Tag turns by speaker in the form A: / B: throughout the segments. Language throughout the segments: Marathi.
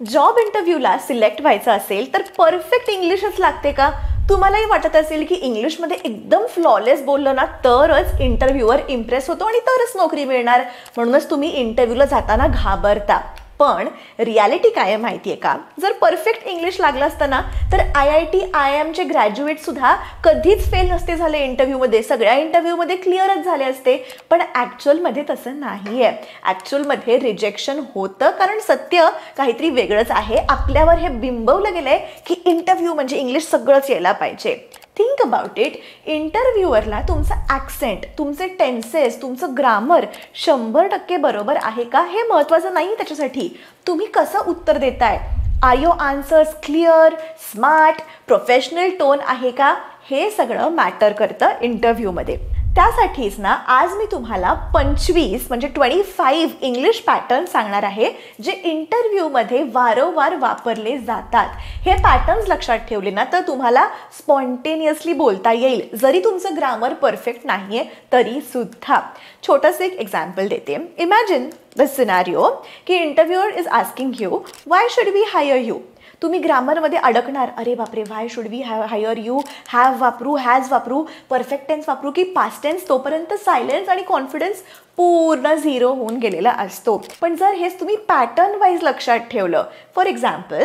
A: जॉब इंटरव्ह्यूला सिलेक्ट व्हायचं असेल तर परफेक्ट इंग्लिशच लागते का? तुम्हालाही वाटत असेल की इंग्लिशमध्ये एकदम फ्लॉलेस बोललं ना तरच इंटरव्ह्यूवर इम्प्रेस होतो आणि तरच नोकरी मिळणार, म्हणूनच तुम्ही इंटरव्ह्यूला जाताना घाबरता. पण रियालिटी काय आहे माहिती आहे का? जर परफेक्ट इंग्लिश लागलं असतं ना तर IIT IIMचे ग्रॅज्युएटसुद्धा कधीच फेल नसते झाले इंटरव्ह्यूमध्ये, सगळ्या इंटरव्ह्यूमध्ये क्लिअरच झाले असते. पण ॲक्च्युअलमध्ये तसं नाही आहे. ॲक्च्युअलमध्ये रिजेक्शन होतं कारण सत्य काहीतरी वेगळंच आहे. आपल्यावर हे बिंबवलं गेलं आहे की इंटरव्ह्यू म्हणजे इंग्लिश सगळंच यायला पाहिजे. Think about it. इंटरव्ह्यूअरला तुमचं ॲक्सेंट, तुमचे टेन्सेस, तुमचं ग्रामर 100% बरोबर आहे का हे महत्त्वाचं नाही. त्याच्यासाठी तुम्ही कसं उत्तर देताय, are your answers clear, smart, professional tone आहे का, हे सगळं मॅटर करतं इंटरव्ह्यूमध्ये. त्यासाठीच ना आज मी तुम्हाला 25 इंग्लिश पॅटर्न सांगणार आहे जे इंटरव्ह्यूमध्ये वारंवार वापरले जातात. हे पॅटर्न्स लक्षात ठेवले ना तर तुम्हाला स्पॉन्टेनियसली बोलता येईल, जरी तुमचं ग्रामर परफेक्ट नाही आहे तरी सुद्धा. छोटंसं एक एक्झाम्पल देते. इमॅजिन द सिनारिओ की interviewer is asking you why should we hire you. तुम्ही ग्रामरमध्ये अडकणार, अरे बापरे why should we hire you, have वापरू, हॅज वापरू, परफेक्ट टेन्स वापरू की पास्ट टेन्स. तोपर्यंत सायलेन्स आणि कॉन्फिडन्स पूर्ण झिरो होऊन गेलेला असतो. पण जर हेच तुम्ही पॅटर्न वाईज लक्षात ठेवलं, for example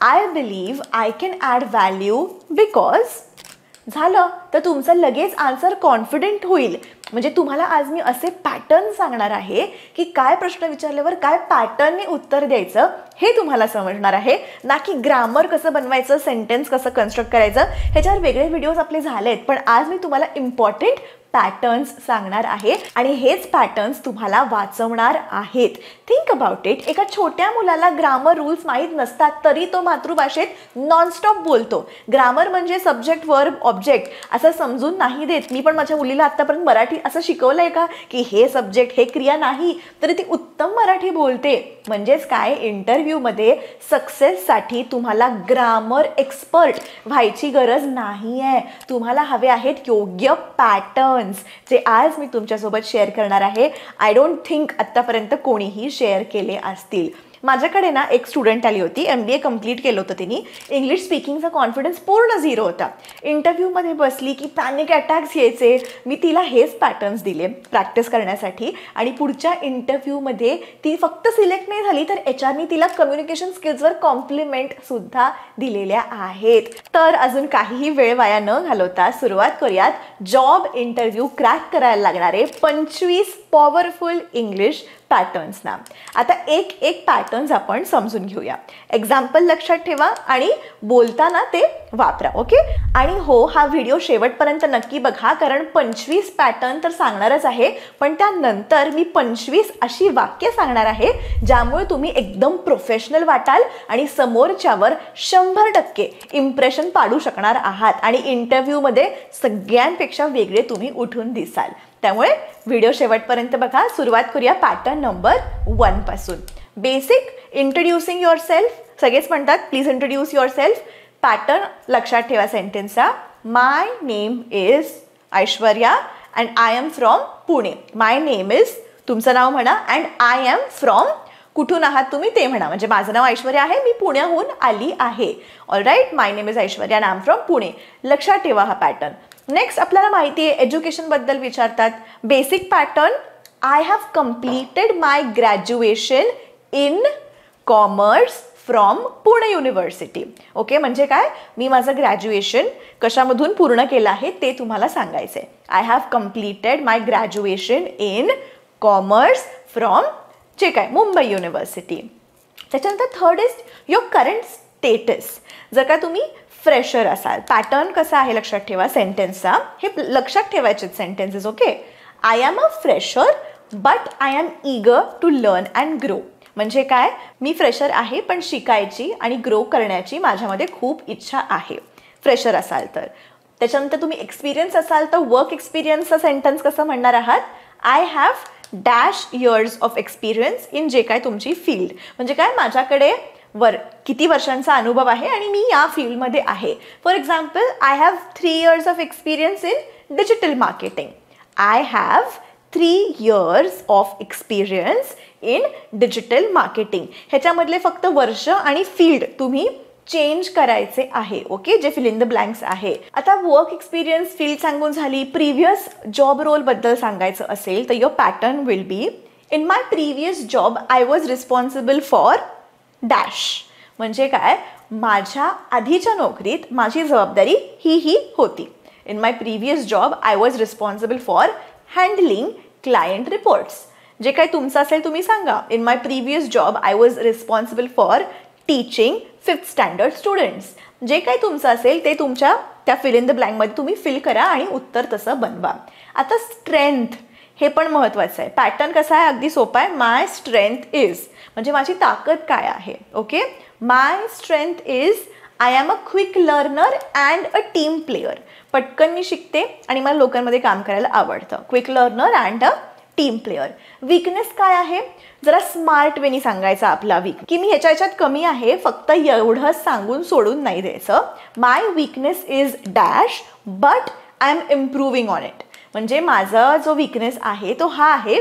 A: I believe I can add value because, झालं तर तुमचं लगेच आन्सर कॉन्फिडेंट होईल. म्हणजे तुम्हाला आज मी असे पॅटर्न सांगणार आहे की काय प्रश्न विचारल्यावर काय पॅटर्नने उत्तर द्यायचं हे तुम्हाला समजणार आहे, ना की ग्रामर कसं बनवायचं, सेंटेन्स कसं कन्स्ट्रक्ट करायचं. ह्याच्यावर वेगळे व्हिडिओज आपले झाले आहेत. पण आज मी तुम्हाला इम्पॉर्टंट पॅटर्न्स सांगणार आहे आणि हेच पॅटर्न्स तुम्हाला वाचवणार आहेत. Think about it. एका छोट्या मुलाला ग्रामर रूल्स माहीत नसतात तरी तो मातृभाषेत नॉनस्टॉप बोलतो. ग्रामर म्हणजे सब्जेक्ट, वर्ब, ऑब्जेक्ट असं समजून नाही देत. मी पण माझ्या मुलीला आत्तापर्यंत मराठी असं शिकवलं आहे का की हे सब्जेक्ट, हे क्रिया नाही, तरी ती उत्तम मराठी बोलते. म्हणजेच काय, इंटरव्ह्यूमध्ये सक्सेससाठी तुम्हाला ग्रामर एक्सपर्ट व्हायची गरज नाही आहे. तुम्हाला हवे आहेत योग्य पॅटर्न्स जे आज मी तुमच्यासोबत शेअर करणार आहे. आय डोंट थिंक आत्तापर्यंत कोणीही शेअर केले असतील. माझ्याकडे ना एक स्टुडंट आली होती, MBA कंप्लीट केलं होतं तिने. इंग्लिश स्पीकिंगचा कॉन्फिडन्स पूर्ण झिरो होता. इंटरव्ह्यूमध्ये बसली की पॅनिक अटॅक्स यायचे. मी तिला हेच पॅटर्न्स दिले प्रॅक्टिस करण्यासाठी आणि पुढच्या इंटरव्ह्यूमध्ये ती फक्त सिलेक्ट नाही झाली तर HRने तिला कम्युनिकेशन स्किल्सवर कॉम्प्लिमेंटसुद्धा दिलेल्या आहेत. तर अजून काहीही वेळ वाया न घालवता सुरुवात करूयात जॉब इंटरव्ह्यू क्रॅक करायला लागणारे 25 पॉवरफुल इंग्लिश पॅटर्न्सना. आता एक एक पॅटर्न्स आपण समजून घेऊया. एक्झाम्पल लक्षात ठेवा आणि बोलताना ते वापरा. ओके. आणि हो, हा व्हिडिओ शेवटपर्यंत नक्की बघा कारण 25 पॅटर्न तर सांगणारच आहे, पण त्यानंतर मी 25 अशी वाक्य सांगणार आहे ज्यामुळे तुम्ही एकदम प्रोफेशनल वाटाल आणि समोरच्यावर 100% इम्प्रेशन पाडू शकणार आहात आणि इंटरव्ह्यूमध्ये सगळ्यांपेक्षा वेगळे तुम्ही उठून दिसाल. त्यामुळे व्हिडिओ शेवटपर्यंत बघा. सुरुवात करूया पॅटर्न नंबर 1 पासून. Basic introducing yourself. सगळेच म्हणतात please introduce yourself. Pattern लक्षात ठेवा सेंटेन्सचा. My name is Aishwarya and I am from Pune. My name is, तुमचं नाव म्हणा, अँड आय एम फ्रॉम, कुठून आहात तुम्ही ते म्हणा. म्हणजे माझं नाव ऐश्वर्या आहे, मी पुण्याहून आली आहे. All right, my name is Aishwarya and I am from Pune. लक्षात ठेवा हा पॅटर्न. नेक्स्ट आपल्याला माहिती आहे एज्युकेशनबद्दल विचारतात. Basic pattern, I have completed my graduation in commerce from Pune university. Okay, म्हणजे काय, मी माझं ग्रॅज्युएशन कशामधून पूर्ण केलं आहे ते तुम्हाला सांगायचं आहे. I have completed my graduation in commerce from जे काय मुंबई युनिव्हर्सिटी. त्याच्यानंतर third is your current status. जर का तुम्ही फ्रेशर असाल, पॅटर्न कसा आहे लक्षात ठेवा सेंटेन्सचा. हे लक्षात ठेवायचे sentences. Okay. I am a fresher but I am eager to learn and grow. म्हणजे काय, मी फ्रेशर आहे पण शिकायची आणि ग्रो करण्याची माझ्यामध्ये खूप इच्छा आहे. फ्रेशर असाल तर. त्याच्यानंतर तुम्ही एक्सपिरियन्स असाल तर वर्क एक्सपिरियन्सचा सेंटेन्स कसं म्हणणार आहात, I have dash years of experience in जे काय तुमची फील्ड. म्हणजे काय, माझ्याकडे किती वर्षांचा अनुभव आहे आणि मी या फील्डमध्ये आहे. For example, I have 3 years of experience in digital marketing. I have 3 years of experience in digital marketing. ह्याच्यामधले फक्त वर्ष आणि फील्ड तुम्ही चेंज करायचे आहे. ओके, जे फिल इन द ब्लँक्स आहे. आता वर्क एक्सपिरियन्स फील्ड सांगून झाली. प्रिव्हियस जॉब रोल बद्दल सांगायचं असेल तर your pattern will be in my previous job I was responsible for dash. म्हणजे काय, माझ्या आधीच्या नोकरीत माझी जबाबदारी ही होती. In my previous job I was responsible for handling client reports. जे काही तुमचं असेल तुम्ही सांगा. In my previous job I was responsible for teaching 5th standard students. जे काही तुमचं असेल ते तुमच्या त्या फिल इन द ब्लँकमध्ये तुम्ही फिल करा आणि उत्तर तसं बनवा. आता स्ट्रेंथ हे पण महत्त्वाचं आहे. पॅटर्न कसा आहे, अगदी सोपा आहे. माय स्ट्रेंथ इज म्हणजे माझी ताकद काय आहे. Okay, my strength is I am a quick learner and a team player. पटकन मी शिकते आणि मला लोकांमध्ये काम करायला आवडतं. Quick learner and a team player. Weakness काय आहे, जरा स्मार्ट वेनी सांगायचा आपला वीक, की मी ह्याच्यात कमी आहे, फक्त एवढंच सांगून सोडून नाही द्यायचं. My weakness is dash but I am improving on it. म्हणजे माझा जो वीकनेस आहे तो हा आहे,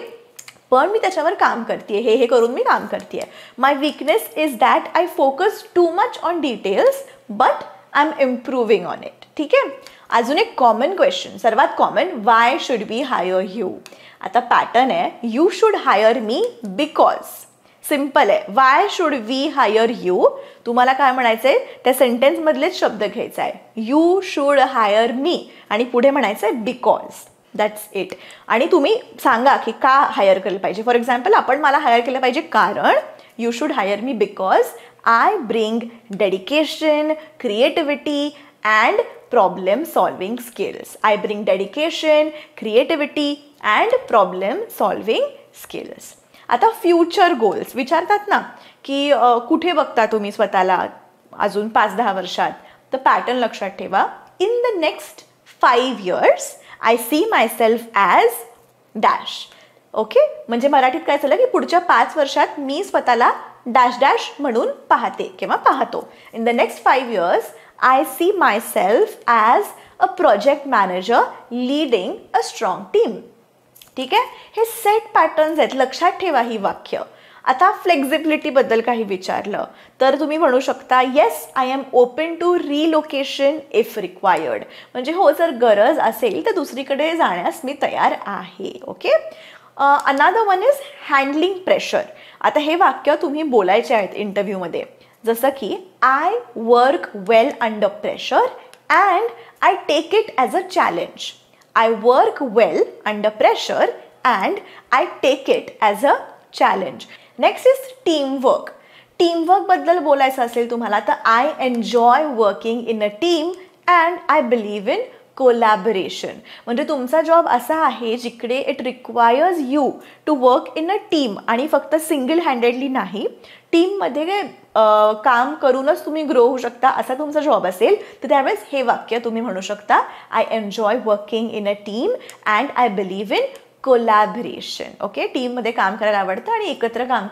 A: पण मी त्याच्यावर काम करते. हे करून मी काम करते. My weakness is that I focus too much on details but I am improving on it. ठीक आहे. अजून एक कॉमन क्वेश्चन, सर्वात common, why should we hire you. आता पॅटर्न आहे, you should hire me because. Simple आहे. Why should we hire you, तुम्हाला काय म्हणायचं आहे, त्या सेंटेन्समधलेच शब्द घ्यायचा आहे. यू शुड हायर मी आणि पुढे म्हणायचं आहे बिकॉज. That's it. आणि तुम्ही सांगा की का हायर केलं पाहिजे. फॉर एक्झाम्पल, आपण मला हायर केलं पाहिजे कारण you should hire me because I bring dedication, creativity and problem solving skills. I bring dedication, creativity and problem solving skills. आता फ्युचर गोल्स विचारतात ना, की कुठे बघता तुम्ही स्वतःला अजून 5-10 वर्षात. तर पॅटर्न लक्षात ठेवा. In the next 5 years I see my self as dash. Okay, म्हणजे मराठीत काय झालं की पुढच्या 5 वर्षात मी स्वतःला डॅश डॅश म्हणून पाहते किंवा पाहतो. In the next 5 years I see my self as a project manager leading a strong team. ठीक आहे. हे सेट पॅटर्न्स आहेत, लक्षात ठेवा ही वाक्य. आता फ्लेक्झिबिलिटीबद्दल काही विचारलं तर तुम्ही म्हणू शकता yes I am open to relocation if required. म्हणजे हो, जर गरज असेल तर दुसरीकडे जाण्यास मी तयार आहे. Okay. Another one is handling pressure. आता हे वाक्य तुम्ही बोलायचे आहेत इंटरव्ह्यूमध्ये, जसं की I work well under pressure and I take it as a challenge. I work well under pressure and I take it as a challenge. Next is teamwork. टीमवर्कबद्दल बोलायचं असेल तुम्हाला तर I enjoy working in a team and I believe in collaboration. म्हणजे तुमचा जॉब असा आहे जिकडे it requires you to work in a team आणि फक्त सिंगल हँडेडली नाही, टीममध्ये काम करूनच तुम्ही ग्रो होऊ शकता असा तुमचा जॉब असेल तर त्यावेळेस हे वाक्य तुम्ही म्हणू शकता I enjoy working in a team and I believe in collaboration. Okay, टीममध्ये काम करायला आवडतं आणि एकत्र काम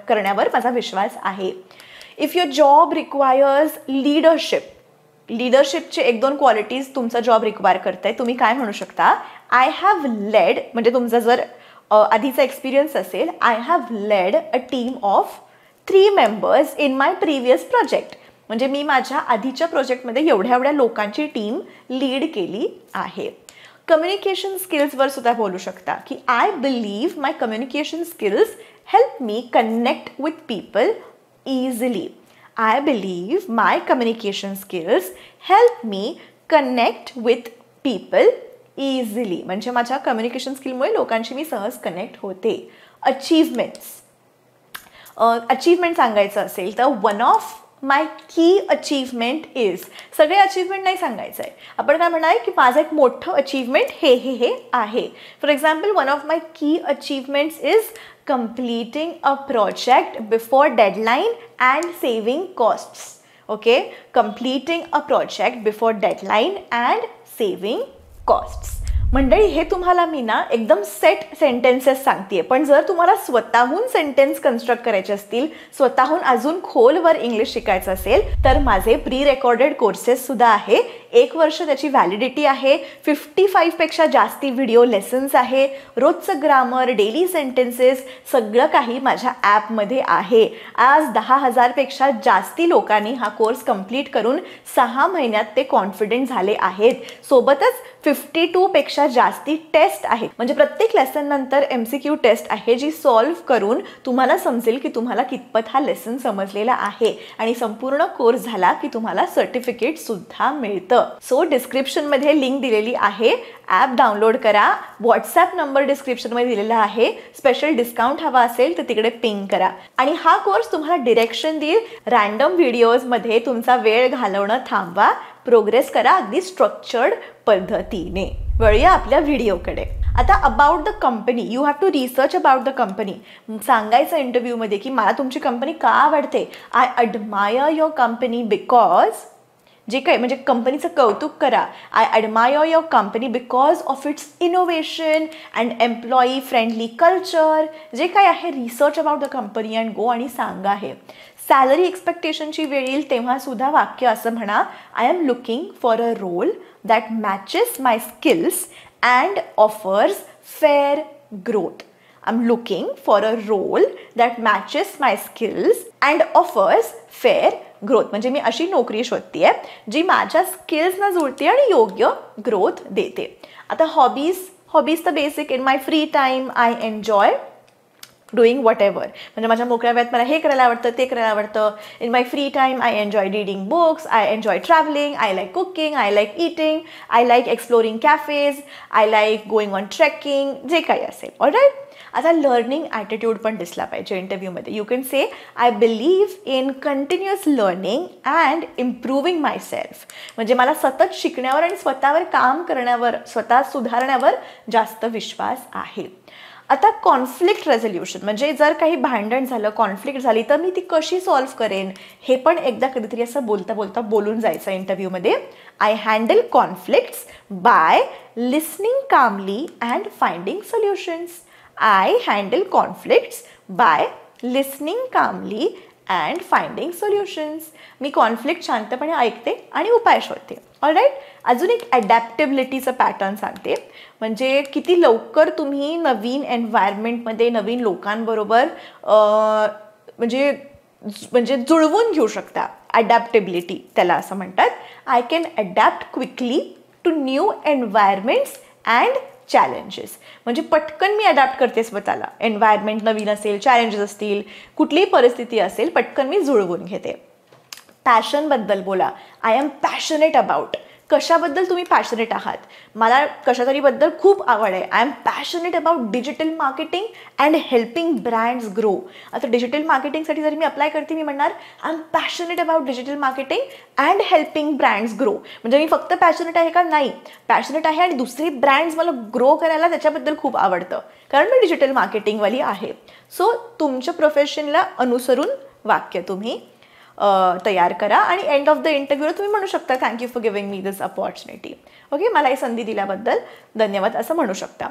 A: करण्यावर माझा विश्वास आहे. If your job requires leadership, लीडरशिपचे 1-2 क्वालिटीज तुमचा जॉब रिक्वायर करताय, तुम्ही काय म्हणू शकता, आय हॅव लेड, म्हणजे तुमचा जर आधीचा एक्सपिरियन्स असेल, I have led a team of 3 members in my previous project. म्हणजे मी माझ्या आधीच्या प्रोजेक्टमध्ये एवढ्या लोकांची टीम लीड केली आहे. कम्युनिकेशन स्किल्सवर सुद्धा बोलू शकता की I believe my communication skills help me connect with people easily. I believe my communication skills help me connect with people easily. म्हणजे माझ्या कम्युनिकेशन स्किलमुळे लोकांशी मी सहज कनेक्ट होते. अचीवमेंट सांगायचं असेल तर वन ऑफ माय की अचीवमेंट इज. सगळे अचीवमेंट नाही सांगायचं आहे, आपण काय म्हणाय की माझं एक मोठं अचीवमेंट हे आहे. फॉर एक्झाम्पल, वन ऑफ माय की achievements is completing a project before deadline and saving costs. Okay, completing a project before deadline and saving costs. मंडळी, हे तुम्हाला मी ना एकदम सेट सेंटेन्सेस सांगतेय, पण जर तुम्हाला स्वतःहून सेंटेन्स कन्स्ट्रक्ट करायचे असतील, स्वतःहून अजून खोलवर इंग्लिश शिकायचं असेल, तर माझे प्री रेकॉर्डेड कोर्सेस सुद्धा आहे. 1 वर्ष त्याची व्हॅलिडिटी आहे. 55 पेक्षा जास्ती व्हिडिओ लेसन्स आहे. रोजचं ग्रामर, डेली सेंटेन्सेस सगळं काही माझ्या ॲपमध्ये आहे. आज 10,000 पेक्षा जास्ती लोकांनी हा कोर्स कंप्लीट करून 6 महिन्यात ते कॉन्फिडंट झाले आहेत. सोबतच 52 पेक्षा जास्ती टेस्ट आहेत. म्हणजे प्रत्येक लेसन नंतर MCQ टेस्ट आहे, जी सॉल्व्ह करून तुम्हाला समजेल की तुम्हाला कितपत हा लेसन समजलेला आहे. आणि संपूर्ण कोर्स झाला की तुम्हाला सर्टिफिकेट सुद्धा मिळतं. सो डिस्क्रिप्शनमध्ये लिंक दिलेली आहे. ॲप डाउनलोड करा. व्हॉट्सॲप नंबर डिस्क्रिप्शनमध्ये दिलेला आहे. स्पेशल डिस्काउंट हवा असेल तर तिकडे पिंग करा. आणि हा कोर्स तुम्हाला डिरेक्शन देईल. रँडम व्हिडिओजमध्ये तुमचा वेळ घालवणं थांबवा. प्रोग्रेस करा अगदी स्ट्रक्चर्ड पद्धतीने. वळूया आपल्या व्हिडिओकडे. आता about the company, you have to research about the company. सांगायचं इंटरव्ह्यूमध्ये की मला तुमची कंपनी का आवडते. I admire your company because, जे काही म्हणजे कंपनीचं कौतुक करा. I admire your company because of its innovation and employee friendly culture. जे काही आहे research about the company and go आणि सांगा. हे सॅलरी एक्सपेक्टेशनची वेळ येईल तेव्हा सुद्धा वाक्य असं म्हणा, I am looking for a role that matches my skills and offers fair growth. I am looking for a role that matches my skills and offers fair growth. म्हणजे मी अशी नोकरी शोधते आहे जी माझ्या स्किल्सना जुळते आणि योग्य ग्रोथ देते. आता हॉबीज तर basic. In my free time I enjoy doing what ever. म्हणजे माझ्या मोकळ्या वेळात मला हे करायला आवडतं, ते करायला आवडतं. In my free time I enjoy reading books, I enjoy travelling, I like cooking, I like eating, I like exploring cafes, I like going on trekking, जे काही असेल. ऑलराईट. आता लर्निंग ॲटिट्यूड पण दिसला पाहिजे इंटरव्ह्यूमध्ये. You can say I believe in continuous learning and improving myself. म्हणजे मला सतत शिकण्यावर आणि स्वतःवर काम करण्यावर, स्वतः सुधारण्यावर जास्त विश्वास आहे. आता कॉन्फ्लिक्ट रेझोल्युशन म्हणजे जर काही भांडण झालं, कॉन्फ्लिक्ट झाली तर मी ती कशी सॉल्व्ह करेन हे पण एकदा कधीतरी असं बोलता बोलता बोलून जायचं इंटरव्ह्यूमध्ये. I handle conflicts by listening calmly and finding solutions. I handle conflicts by listening calmly and finding solutions. मी कॉन्फ्लिक्ट शांतपणे ऐकते आणि उपाय शोधते. ऑलराईट. अजून एक ॲडॅप्टेबिलिटीचं पॅटर्न सांगते. म्हणजे किती लवकर तुम्ही नवीन एन्व्हायरमेंटमध्ये नवीन लोकांबरोबर म्हणजे जुळवून घेऊ शकता. ॲडॅप्टेबिलिटी त्याला असं म्हणतात. I can adapt quickly to new environments and challenges. म्हणजे पटकन मी अडॅप्ट करते स्वतःला. एन्व्हायरमेंट नवीन असेल, चॅलेंजेस असतील, कुठलीही परिस्थिती असेल, पटकन मी जुळवून घेते. पॅशनबद्दल बोला. I am passionate about. कशाबद्दल तुम्ही पॅशनेट आहात. मला कशातरीबद्दल खूप आवड आहे. I am passionate about digital marketing and helping brands grow. आता डिजिटल मार्केटिंगसाठी जर मी अप्लाय करते, मी म्हणणार I am passionate about digital marketing and helping brands grow. म्हणजे मी फक्त पॅशनेट आहे का, नाही, पॅशनेट आहे आणि दुसरे ब्रँड्स मला ग्रो करायला त्याच्याबद्दल खूप आवडतं, कारण मी डिजिटल मार्केटिंगवाली आहे. सो तुमच्या प्रोफेशनला अनुसरून वाक्य तुम्ही तयार करा. आणि एंड ऑफ द इंटरव्ह्यूला तुम्ही म्हणू शकता, thank you for giving me this opportunity. Okay, मला ही संधी दिल्याबद्दल धन्यवाद असं म्हणू शकता.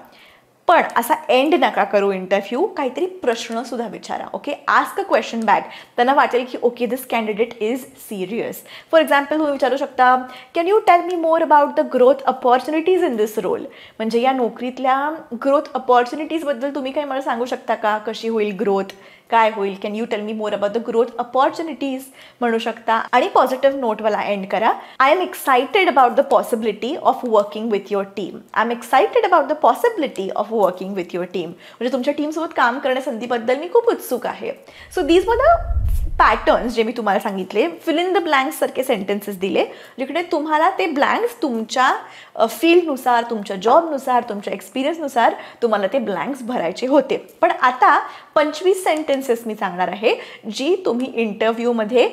A: पण असा एंड नका करू इंटरव्ह्यू. काहीतरी प्रश्न सुद्धा विचारा. Okay, ask a question back. त्यांना वाटेल की okay this candidate is serious. For example तुम्ही विचारू शकता, can you tell me more about the growth opportunities in this role. म्हणजे या नोकरीतल्या ग्रोथ अपॉर्च्युनिटीजबद्दल तुम्ही काही मला सांगू शकता का. कशी होईल ग्रोथ, काय होईल. Can you tell me more about the growth opportunities म्हणू शकता. आणि पॉझिटिव्ह नोटवाला एंड करा. I am excited about the possibility of working with your team. I am excited about the possibility of working with your team. म्हणजे तुमच्या टीमसोबत काम करण्या संधीबद्दल मी खूप उत्सुक आहे. So these were the patterns जे मी तुम्हाला सांगितले. फिल इन द ब्लँक्स सारखे सेंटेन्सेस दिले, जिकडे तुम्हाला ते ब्लँक्स तुमच्या फील्डनुसार, तुमच्या जॉबनुसार, तुमच्या एक्सपिरियन्सनुसार तुम्हाला ते ब्लँक्स भरायचे होते. पण आता 25 सेंटेन्सेस मी सांगणार आहे, जी तुम्ही इंटरव्ह्यूमध्ये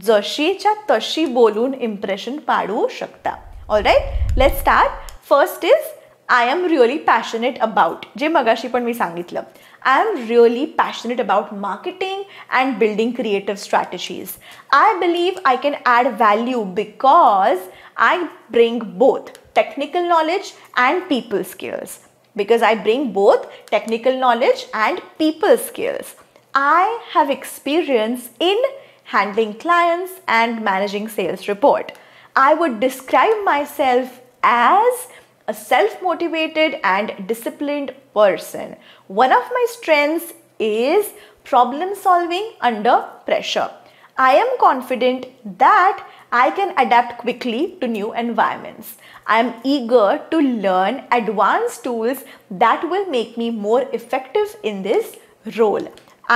A: जशीच्या तशी बोलून इम्प्रेशन पाडू शकता. All right, let's start. First is I am really passionate about. जे मगाशी पण मी सांगितलं. I am really passionate about marketing and building creative strategies. I believe I can add value because I bring both technical knowledge and people skills, because I bring both technical knowledge and people skills. I have experience in handling clients and managing sales report. I would describe myself as a self-motivated and disciplined person. One of my strengths is problem solving under pressure. I am confident that I can adapt quickly to new environments. I am eager to learn advanced tools that will make me more effective in this role.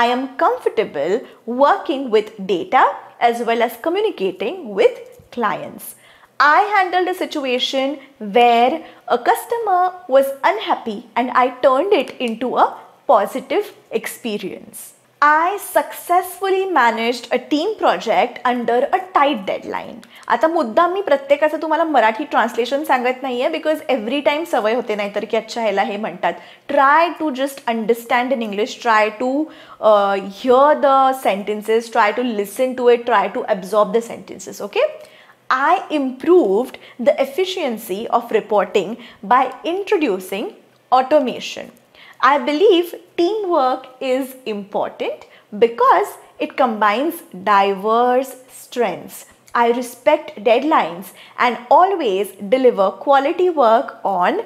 A: I am comfortable working with data as well as communicating with clients. I handled a situation where a customer was unhappy and I turned it into a positive experience. I successfully managed a team project under a tight deadline. आता मुद्दाम मी प्रत्येकाचं तुम्हाला मराठी ट्रान्सलेशन सांगत नाहीये बिकॉज एव्हरी टाइम सवय होते नाहीतर की अच्छा ह्याला हे म्हणतात. Try to just understand in English, try to hear the sentences, try to listen to it, try to absorb the sentences. Okay? I improved the efficiency of reporting by introducing automation. I believe teamwork is important because it combines diverse strengths. I respect deadlines and always deliver quality work on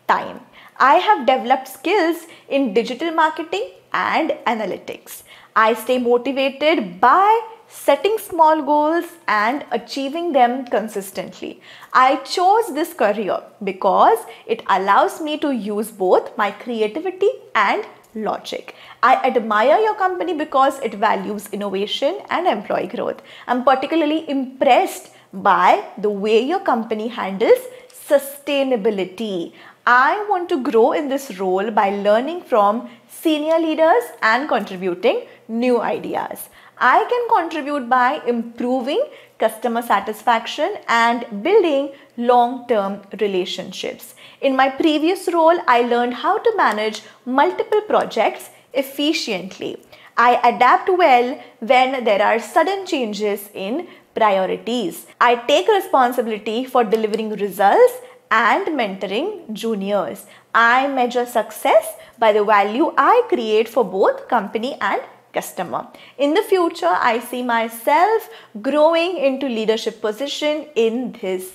A: time. I have developed skills in digital marketing and analytics. I stay motivated by setting small goals and achieving them consistently. I chose this career because it allows me to use both my creativity and logic. I admire your company because it values innovation and employee growth. I'm particularly impressed by the way your company handles sustainability. I want to grow in this role by learning from senior leaders and contributing new ideas. I can contribute by improving customer satisfaction and building long-term relationships. In my previous role, I learned how to manage multiple projects efficiently. I adapt well when there are sudden changes in priorities. I take responsibility for delivering results and mentoring juniors. I measure success by the value I create for both company and customer. In the future, I see myself growing into leadership position in this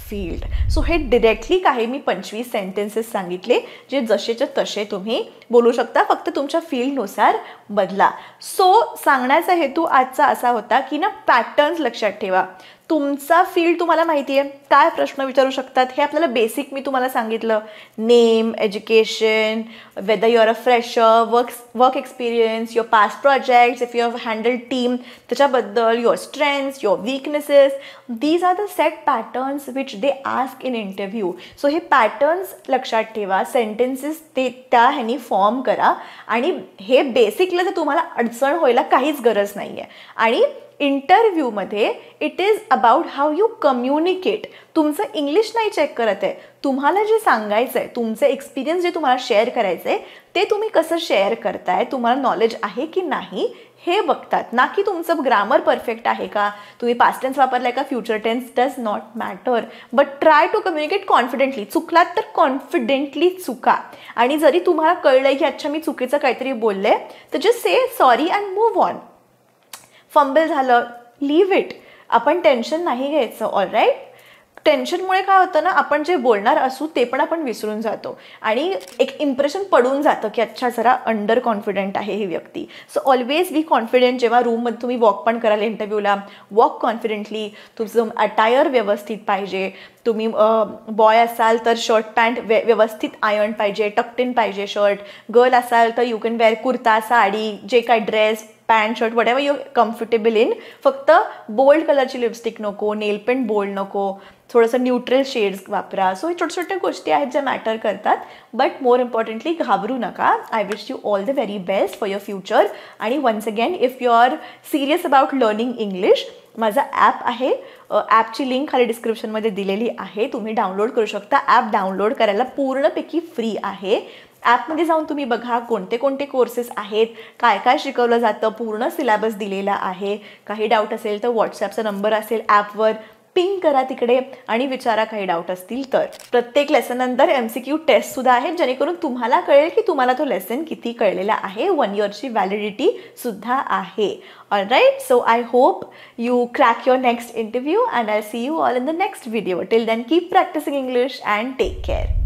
A: field. So हे डिरेक्टली काही मी 25 सेंटेन्सेस सांगितले जे जसेच्या तसे तुम्ही बोलू शकता, फक्त तुमच्या फील्डनुसार बदला. सो सांगण्याचा हेतू आजचा असा होता की ना पॅटर्न्स लक्षात ठेवा. तुमचा फील्ड तुम्हाला माहिती आहे, काय प्रश्न विचारू शकतात हे आपल्याला बेसिक मी तुम्हाला सांगितलं. Name, education, whether you are a fresher, work experience, your past projects, if you have handle team त्याच्याबद्दल, your strengths, your weaknesses. These are the set patterns which they ask in interview. So हे पॅटर्न्स लक्षात ठेवा, सेंटेन्सेस ते त्या ह्यानी फॉर्म करा आणि हे बेसिकला तर तुम्हाला अडचण व्हायला काहीच गरज नाही आहे. आणि इंटरव्ह्यूमध्ये it is about how you communicate. तुमचं इंग्लिश नाही चेक करत आहे, तुम्हाला जे सांगायचं आहे, तुमचे एक्सपिरियन्स जे तुम्हाला शेअर करायचं आहे ते तुम्ही कसं शेअर करताय, तुम्हाला नॉलेज आहे की नाही हे बघतात, ना की तुमचं ग्रामर परफेक्ट आहे का, तुम्ही पास्ट टेन्स वापरलाय का, future tense does not matter. But try to communicate confidently. चुकलात तर कॉन्फिडेंटली चुका. आणि जरी तुम्हाला कळलंय की अच्छा मी चुकीचं काहीतरी बोलले तर just say sorry and move on. Fumble झालं, लीव्ह इट. आपण टेन्शन नाही घ्यायचं. ऑलराईट. टेन्शनमुळे काय होतं ना, आपण जे बोलणार असू ते पण आपण विसरून जातो आणि एक इम्प्रेशन पडून जातं की अच्छा जरा अंडर कॉन्फिडंट आहे ही व्यक्ती. So always be confident. जेव्हा रूममध्ये तुम्ही वॉक पण कराल इंटरव्ह्यूला, वॉक कॉन्फिडेंटली. तुमचं अटायर व्यवस्थित पाहिजे. तुम्ही बॉय असाल तर शर्ट पॅन्ट व्यवस्थित आयर्न पाहिजे, टक्ड पाहिजे शर्ट. गर्ल असाल तर you can wear kurta, sari, जे काय dress, pant, shirt, whatever you comfortable in. फक्त बोल्ड कलरची लिपस्टिक नको, नेल पेंट बोल्ड नको, थोडंसं न्यूट्रल शेड्स वापरा. सो हे छोट्या छोट्या गोष्टी आहेत ज्या मॅटर करतात. बट मोर इम्पॉर्टंटली घाबरू नका. I wish you all the very best for your future. आणि once again if you are serious about learning English, माझा ॲप आहे. ॲपची लिंक खाली डिस्क्रिप्शनमध्ये दिलेली आहे, तुम्ही डाउनलोड करू शकता. ॲप डाउनलोड करायला पूर्णपैकी फ्री आहे. ॲपमध्ये जाऊन तुम्ही बघा कोणते कोणते कोर्सेस आहेत, काय काय शिकवलं जातं, पूर्ण सिलेबस दिलेला आहे. काही डाऊट असेल तर व्हॉट्सॲपचा नंबर असेल ॲपवर, पिंग करा तिकडे आणि विचारा काही डाऊट असतील तर. प्रत्येक लेसन नंतर MCQ टेस्ट सुद्धा आहेत, जेणेकरून तुम्हाला कळेल की तुम्हाला तो लेसन किती कळलेला आहे. 1 इयरची व्हॅलिडिटी सुद्धा आहे. Alright, so I hope you crack your next interview and I'll see you all in the next video. Till then, keep practicing English and take care.